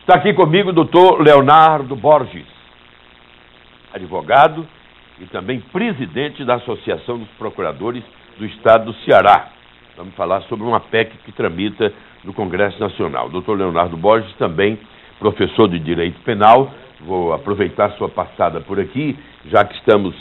Está aqui comigo o doutor Leonardo Borges, advogado e também presidente da Associação dos Procuradores do Estado do Ceará. Vamos falar sobre uma PEC que tramita no Congresso Nacional. Doutor Leonardo Borges, também professor de Direito Penal. Vou aproveitar sua passada por aqui, já que estamos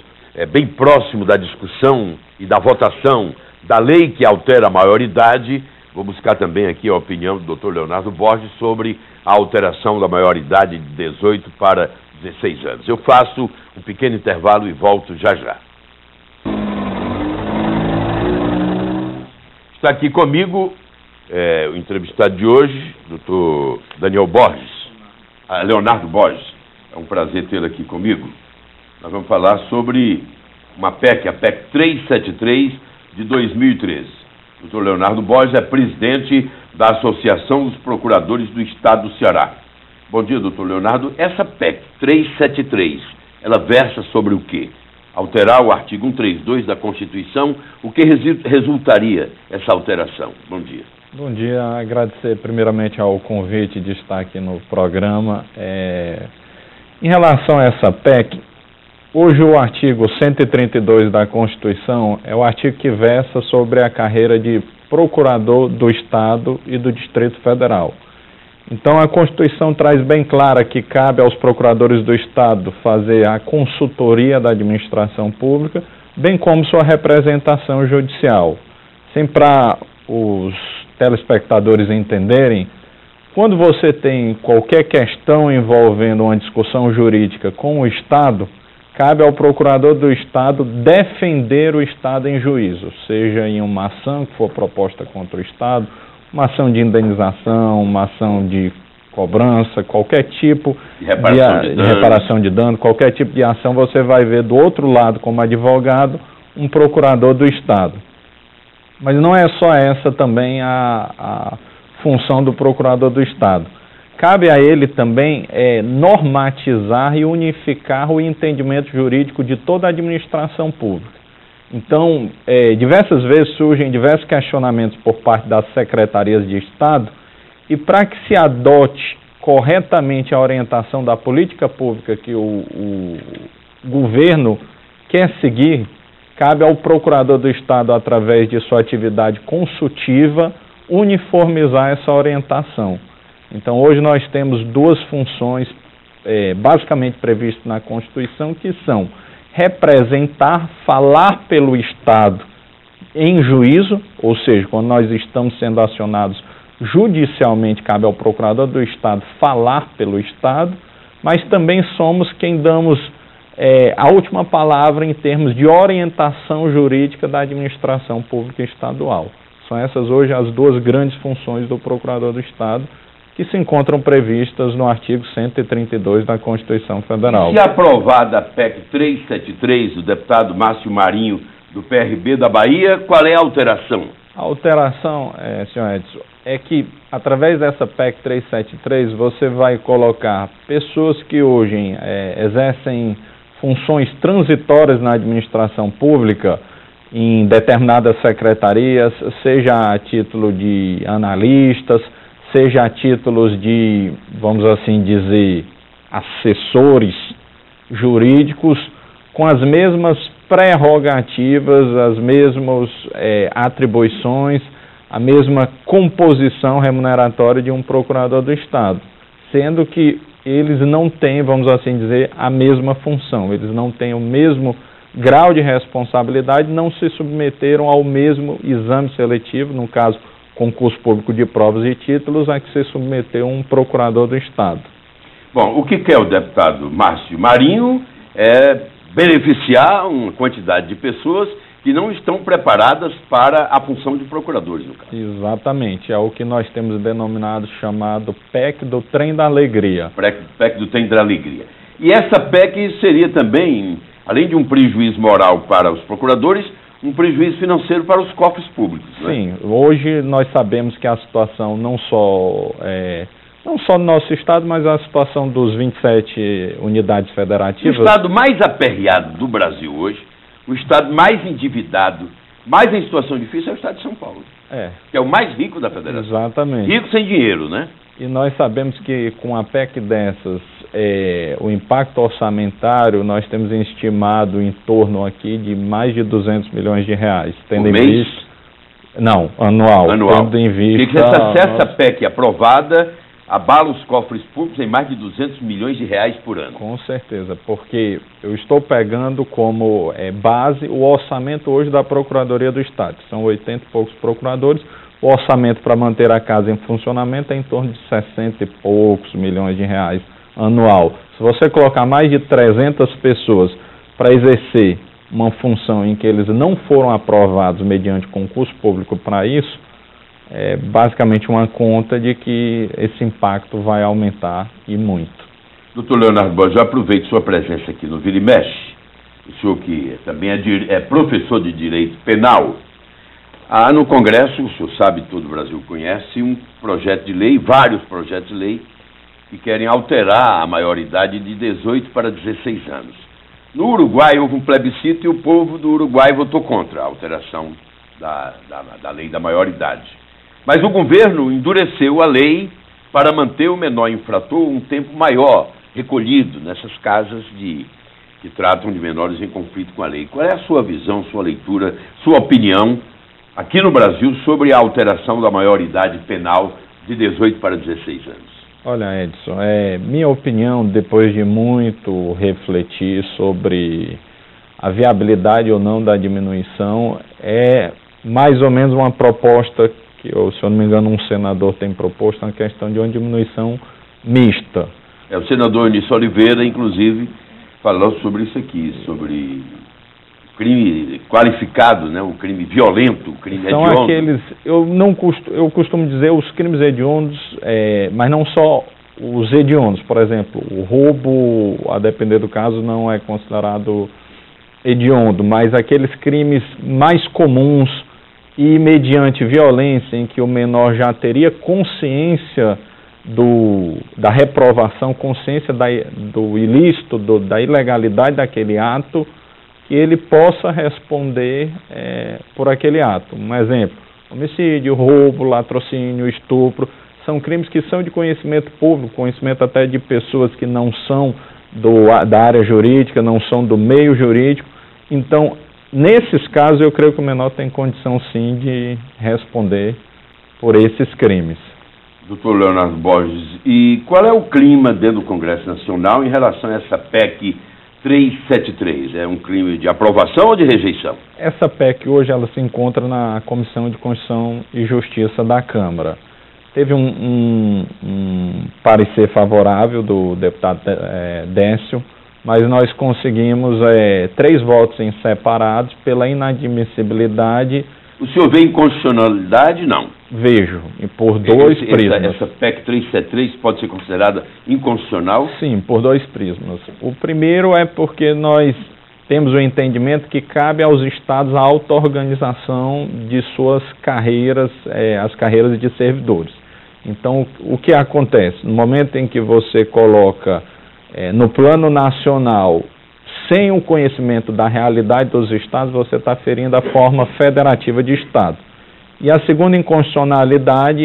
bem próximo da discussão e da votação da lei que altera a maioridade. Vou buscar também aqui a opinião do doutor Leonardo Borges sobre a alteração da maioridade de 18 para 16 anos. Eu faço um pequeno intervalo e volto já já. Está aqui comigo o entrevistado de hoje, doutor Daniel Borges, Leonardo Borges. É um prazer tê-lo aqui comigo. Nós vamos falar sobre uma PEC, a PEC 373 de 2013. O doutor Leonardo Borges é presidente da Associação dos Procuradores do Estado do Ceará. Bom dia, doutor Leonardo. Essa PEC 373, ela versa sobre o quê? Alterar o artigo 132 da Constituição, o que resultaria essa alteração? Bom dia. Bom dia, agradecer primeiramente ao convite de estar aqui no programa. Em relação a essa PEC, hoje o artigo 132 da Constituição é o artigo que versa sobre a carreira de procurador do Estado e do Distrito Federal. Então a Constituição traz bem clara que cabe aos procuradores do Estado fazer a consultoria da administração pública, bem como sua representação judicial. Assim, para os telespectadores entenderem, quando você tem qualquer questão envolvendo uma discussão jurídica com o Estado, cabe ao procurador do Estado defender o Estado em juízo, seja em uma ação que for proposta contra o Estado, uma ação de indenização, uma ação de cobrança, qualquer tipo de reparação de dano, qualquer tipo de ação, você vai ver do outro lado, como advogado, um procurador do Estado. Mas não é só essa também a função do procurador do Estado. Cabe a ele também normatizar e unificar o entendimento jurídico de toda a administração pública. Então, diversas vezes surgem diversos questionamentos por parte das secretarias de Estado, e para que se adote corretamente a orientação da política pública que o governo quer seguir, cabe ao procurador do Estado, através de sua atividade consultiva, uniformizar essa orientação. Então, hoje nós temos duas funções basicamente previstas na Constituição, que são representar, falar pelo Estado em juízo, ou seja, quando nós estamos sendo acionados judicialmente, cabe ao procurador do Estado falar pelo Estado, mas também somos quem damos a última palavra em termos de orientação jurídica da administração pública estadual. São essas hoje as duas grandes funções do procurador do Estado, que se encontram previstas no artigo 132 da Constituição Federal. Se aprovada a PEC 373 do deputado Márcio Marinho, do PRB da Bahia, qual é a alteração? A alteração, senhor Edson, é que através dessa PEC 373 você vai colocar pessoas que hoje exercem funções transitórias na administração pública em determinadas secretarias, seja a título de analistas, seja a títulos de, vamos assim dizer, assessores jurídicos, com as mesmas prerrogativas, as mesmas atribuições, a mesma composição remuneratória de um procurador do Estado, sendo que eles não têm, vamos assim dizer, a mesma função, eles não têm o mesmo grau de responsabilidade, não se submeteram ao mesmo exame seletivo, no caso, concurso público de provas e títulos, a que se submeteu um procurador do Estado. Bom, o que quer o deputado Márcio Marinho é beneficiar uma quantidade de pessoas que não estão preparadas para a função de procuradores, no caso. Exatamente, é o que nós temos denominado, chamado PEC do Trem da Alegria. PEC do Trem da Alegria. E essa PEC seria também, além de um prejuízo moral para os procuradores, um prejuízo financeiro para os cofres públicos. Sim, né? Hoje nós sabemos que a situação não só no nosso estado, mas a situação dos 27 unidades federativas. O estado mais aperreado do Brasil hoje, o estado mais endividado, mais em situação difícil é o estado de São Paulo. Que é o mais rico da federação. Exatamente. Rico sem dinheiro, né? E nós sabemos que com a PEC dessas, o impacto orçamentário, nós temos estimado em torno aqui de mais de 200 milhões de reais. Tendo em vista... Não, anual. Tendo em vista... Se essa PEC aprovada, abala os cofres públicos em mais de 200 milhões de reais por ano. Com certeza, porque eu estou pegando como base o orçamento hoje da Procuradoria do Estado, que são 80 e poucos procuradores. O orçamento para manter a casa em funcionamento é em torno de 60 e poucos milhões de reais anual. Se você colocar mais de 300 pessoas para exercer uma função em que eles não foram aprovados mediante concurso público para isso, é basicamente uma conta de que esse impacto vai aumentar e muito. Doutor Leonardo Borges, eu aproveito sua presença aqui no Vira e Mexe, o senhor que também é professor de Direito Penal. No Congresso, o senhor sabe, todo o Brasil conhece, um projeto de lei, vários projetos de lei, que querem alterar a maioridade de 18 para 16 anos. No Uruguai houve um plebiscito e o povo do Uruguai votou contra a alteração da lei da maioridade. Mas o governo endureceu a lei para manter o menor infrator um tempo maior recolhido nessas casas que tratam de menores em conflito com a lei. Qual é a sua visão, sua leitura, sua opinião aqui no Brasil sobre a alteração da maioridade penal de 18 para 16 anos? Olha, Edson, minha opinião, depois de muito refletir sobre a viabilidade ou não da diminuição, é mais ou menos uma proposta que, se eu não me engano, um senador tem proposto, uma questão de uma diminuição mista. O senador Eunício Oliveira, inclusive, falou sobre isso aqui, sobre crime qualificado, né? Um crime violento, um crime hediondo. São aqueles, eu costumo dizer os crimes hediondos, mas não só os hediondos. Por exemplo, o roubo, a depender do caso, não é considerado hediondo, mas aqueles crimes mais comuns e mediante violência, em que o menor já teria consciência da reprovação, consciência do ilícito, da ilegalidade daquele ato, que ele possa responder por aquele ato. Um exemplo, homicídio, roubo, latrocínio, estupro, são crimes que são de conhecimento público, conhecimento até de pessoas que não são da área jurídica, não são do meio jurídico. Então, nesses casos, eu creio que o menor tem condição, sim, de responder por esses crimes. Doutor Leonardo Borges, e qual é o clima dentro do Congresso Nacional em relação a essa PEC 373? É um crime de aprovação ou de rejeição? Essa PEC hoje ela se encontra na Comissão de Constituição e Justiça da Câmara. Teve um parecer favorável do deputado Décio, mas nós conseguimos 3 votos em separados pela inadmissibilidade. O senhor vê inconstitucionalidade? Não. Vejo, e por 2 prismas. Essa PEC 373 pode ser considerada inconstitucional? Sim, por 2 prismas. O primeiro é porque nós temos o entendimento que cabe aos estados a auto-organização de suas carreiras, as carreiras de servidores. Então, o que acontece? No momento em que você coloca no plano nacional, sem o conhecimento da realidade dos estados, você está ferindo a forma federativa de estado. E a segunda inconstitucionalidade,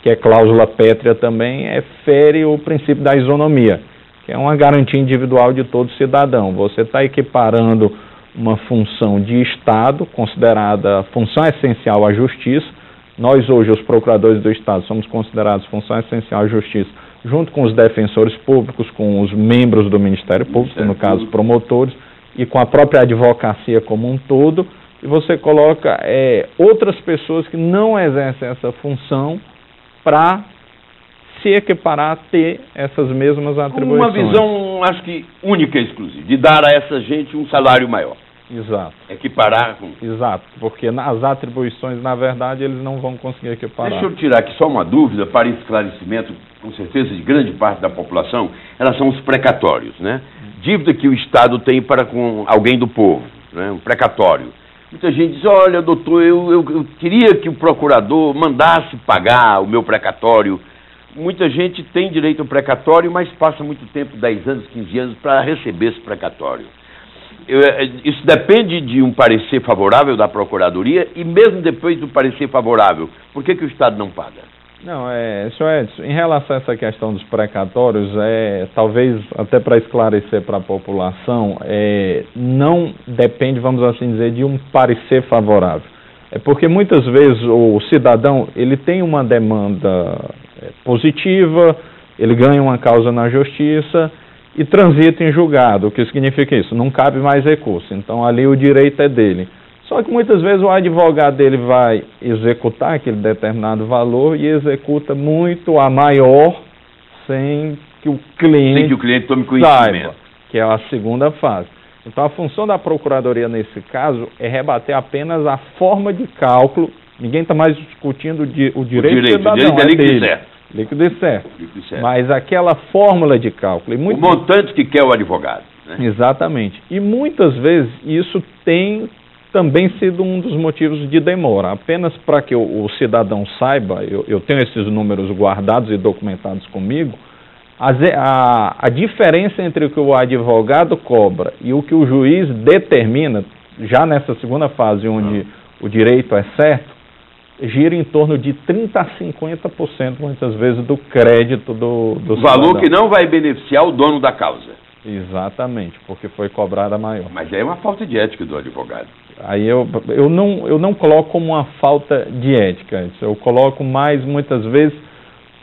que é cláusula pétrea também, fere o princípio da isonomia, que é uma garantia individual de todo cidadão. Você está equiparando uma função de Estado, considerada função essencial à justiça. Nós hoje, os procuradores do Estado, somos considerados função essencial à justiça, junto com os defensores públicos, com os membros do Ministério Público, no caso promotores, e com a própria advocacia como um todo. E você coloca outras pessoas que não exercem essa função para se equiparar a ter essas mesmas atribuições. Uma visão, acho que única e exclusiva, de dar a essa gente um salário maior. Exato. Equiparar com... Exato, porque as atribuições, na verdade, eles não vão conseguir equiparar. Deixa eu tirar aqui só uma dúvida para esclarecimento, com certeza, de grande parte da população, elas são os precatórios, né? Dívida que o Estado tem para com alguém do povo, né? Um precatório. Muita gente diz, olha, doutor, eu queria que o procurador mandasse pagar o meu precatório. Muita gente tem direito ao precatório, mas passa muito tempo, 10 anos, 15 anos, para receber esse precatório. Isso depende de um parecer favorável da Procuradoria, e mesmo depois do parecer favorável, por que o Estado não paga? Não, senhor Edson, em relação a essa questão dos precatórios, talvez até para esclarecer para a população, não depende, vamos assim dizer, de um parecer favorável. É porque muitas vezes o cidadão, ele tem uma demanda positiva, ele ganha uma causa na justiça e transita em julgado. O que significa isso? Não cabe mais recurso, então ali o direito é dele. Só que muitas vezes o advogado dele vai executar aquele determinado valor e executa muito a maior sem que o cliente tome conhecimento. Saiba, que é a segunda fase. Então a função da Procuradoria nesse caso é rebater apenas a forma de cálculo. Ninguém está mais discutindo o direito do cidadão, o direito é líquido certo. Líquido e certo. Mas aquela fórmula de cálculo. O montante que quer o advogado. Né? Exatamente. E muitas vezes isso tem também sido um dos motivos de demora. Apenas para que o cidadão saiba, eu tenho esses números guardados e documentados comigo, a diferença entre o que o advogado cobra e o que o juiz determina, já nessa segunda fase onde o direito é certo, gira em torno de 30% a 50% muitas vezes do crédito do valor cidadão. Que não vai beneficiar o dono da causa. Exatamente, porque foi cobrada maior. Mas é uma falta de ética do advogado. Aí eu não coloco como uma falta de ética, eu coloco mais muitas vezes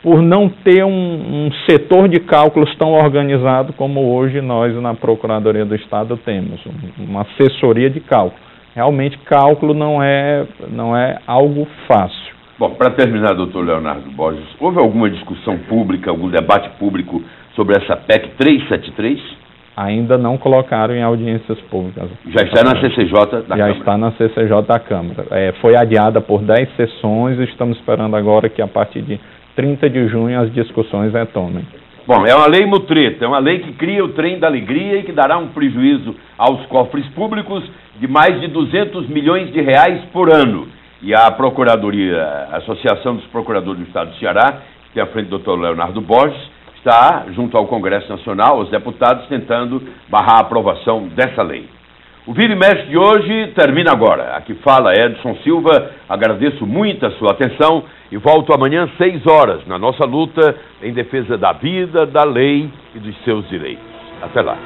por não ter um setor de cálculos tão organizado como hoje nós na Procuradoria do Estado temos, uma assessoria de cálculo. Realmente cálculo não é algo fácil. Bom, para terminar, doutor Leonardo Borges, houve alguma discussão pública, algum debate público sobre essa PEC 373? Ainda não colocaram em audiências públicas. Já está na CCJ da Câmara? Já está na CCJ da Câmara. Foi adiada por 10 sessões e estamos esperando agora que a partir de 30 de junho as discussões retomem. Bom, é uma lei mutreta, é uma lei que cria o trem da alegria e que dará um prejuízo aos cofres públicos de mais de 200 milhões de reais por ano. E a Procuradoria, a Associação dos Procuradores do Estado do Ceará, que tem à frente do Dr. Leonardo Borges, está junto ao Congresso Nacional, aos deputados, tentando barrar a aprovação dessa lei. O Vira e Mexe de hoje termina agora. Aqui fala Edson Silva, agradeço muito a sua atenção e volto amanhã às 6 horas na nossa luta em defesa da vida, da lei e dos seus direitos. Até lá.